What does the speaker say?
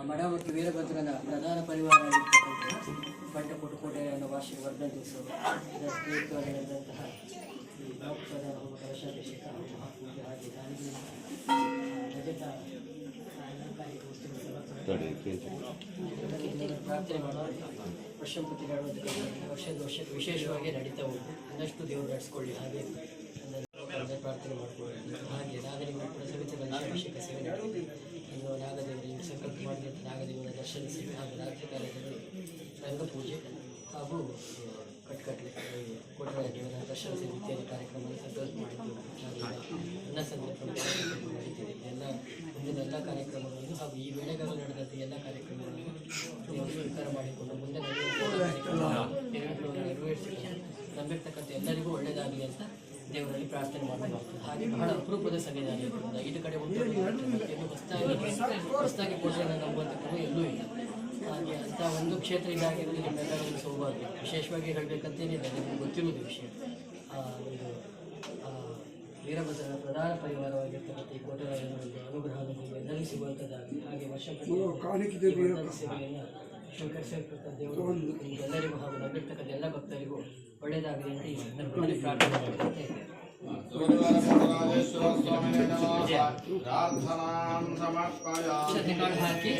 ಮಠ ಮತ್ತು ವೀರಭದ್ರನ ಪ್ರಧಾನ ಪರಿವಾರ ಆಗಿರ್ತಕ್ಕಂಥ ಬಂಟ ಪುಟಕೋಟೆಯನ್ನು ವಾರ್ಷಿಕ ವರ್ಧಂತ್ಯೋತ್ಸವ ಪ್ರಯುಕ್ತವಾಗಿ ನಡೆದಂತಹ ಈ ಪ್ರಧಾನ ಹೋಮ ಕಲಶಾಭಿಷೇಕ ಮಹಾಪೂಜೆ ಹಾಗೆ ದಾನಿಗೆ ರಜತ ಪ್ರಾರ್ಥನೆ ಮಾಡುವಾಗ ವರ್ಷಂಪತಿಗಳು ವರ್ಷಕ್ಕೆ ವಿಶೇಷವಾಗಿ ನಡೀತಾ ಹೋಗಿ ಇನ್ನಷ್ಟು ದೇವರು ನಡೆಸ್ಕೊಳ್ಳಿ ಹಾಗೆ ಪ್ರಾರ್ಥನೆ ಮಾಡಿಕೊಳ್ಳಿ. ಹಾಗೆ ನಾಗದೇವರು ಕೂಡ ಸವಿತ ಕಲಶಾಭಿಷೇಕ ಸೇವೆ ನಡೆದಿದೆ. ಇನ್ನು ನಾಗದೇವರಿಗೆ ಸಂಕಲ್ಪ ಮಾಡಿದಂಥ ನಾಗದೇವರ ದರ್ಶನಿಸಿ ಹಾಗೂ ರಾತ್ರಿ ಕಾಲದಲ್ಲಿ ರಂಗಪೂಜೆ ಹಾಗೂ ಕಟ್ಕಟ್ಲೆ ಕೊಟ್ಟರಾಯ ದೇವರ ದರ್ಶನಿಸಿ ಇತ್ಯಾದಿ ಕಾರ್ಯಕ್ರಮವನ್ನು ಸಂಕಲ್ಪ ಮಾಡಿದ್ದು. ಅನ್ನ ಸಂದರ್ಭ ನಡೀತಿದೆ. ಎಲ್ಲ ಮುಂದಿನ ಎಲ್ಲ ಕಾರ್ಯಕ್ರಮಗಳನ್ನು ಹಾಗೂ ಈ ವೇಳೆಗಾಲ ನಡೆದಂಥ ಎಲ್ಲ ಕಾರ್ಯಕ್ರಮಗಳನ್ನು ದೇವರು ಸ್ವೀಕಾರ ಮಾಡಿಕೊಂಡು ಮುಂದೆ ನೆರವೇರಿಸಿಕೊಂಡು ನಂಬಿರ್ತಕ್ಕಂಥ ಎಲ್ಲರಿಗೂ ಒಳ್ಳೆಯದಾಗಲಿ ಅಂತ ದೇವರಲ್ಲಿ ಪ್ರಾರ್ಥನೆ ಮಾಡಲಾಗ್ತದೆ. ಹಾಗೆ ಬಹಳ ಅಪರೂಪದ ಸನ್ನಿಧಾನ ಇರೋದ್ರಿಂದ ಇದು ಕಡೆ ಎಲ್ಲೂ ಹೊಸದಾಗಿ ಕೊಟ್ಟರೆ ನಂಬುವಂಥ ಕ್ರಮ ಎಲ್ಲೂ ಇಲ್ಲ. ಹಾಗೆ ಅಂಥ ಒಂದು ಕ್ಷೇತ್ರ ಇದಾಗಿರೋದು ನಿಮ್ಮೆಲ್ಲರಿಗೂ ಸೌಭಾಗ್ಯ. ವಿಶೇಷವಾಗಿ ಹೇಳಬೇಕಂತೇನಿಲ್ಲ, ನಿಮಗೆ ಗೊತ್ತಿರುವುದು ವಿಷಯ. ಒಂದು ವೀರಭದ್ರನ ಪ್ರಧಾನ ಪರಿವಾರವಾಗಿರ್ತಕ್ಕಂಥ ಈ ಕೋಟೆರಾಯನ ಒಂದು ಅನುಗ್ರಹ ಎಲ್ಲರಿಗೂ ಸಿಗುವಂಥದ್ದಾಗಲಿ. ಹಾಗೆ ವರ್ಷ ಸೇವೆಯನ್ನು ಸ್ವೀಕರಿಸಿರ್ತಕ್ಕಂಥ ದೇವರು ಎಲ್ಲರಿಗೂ ಹಾಗೂ ನಂಬಿರ್ತಕ್ಕಂಥ ಎಲ್ಲ ಭಕ್ತರಿಗೂ ಒಳ್ಳೆಯದಾಗಲಿ ಅಂತ ಈ ಸಂದರ್ಭದಲ್ಲಿ ಪ್ರಾರ್ಥನೆ ಮಾಡುತ್ತೇನೆ. ಹಾಕಿ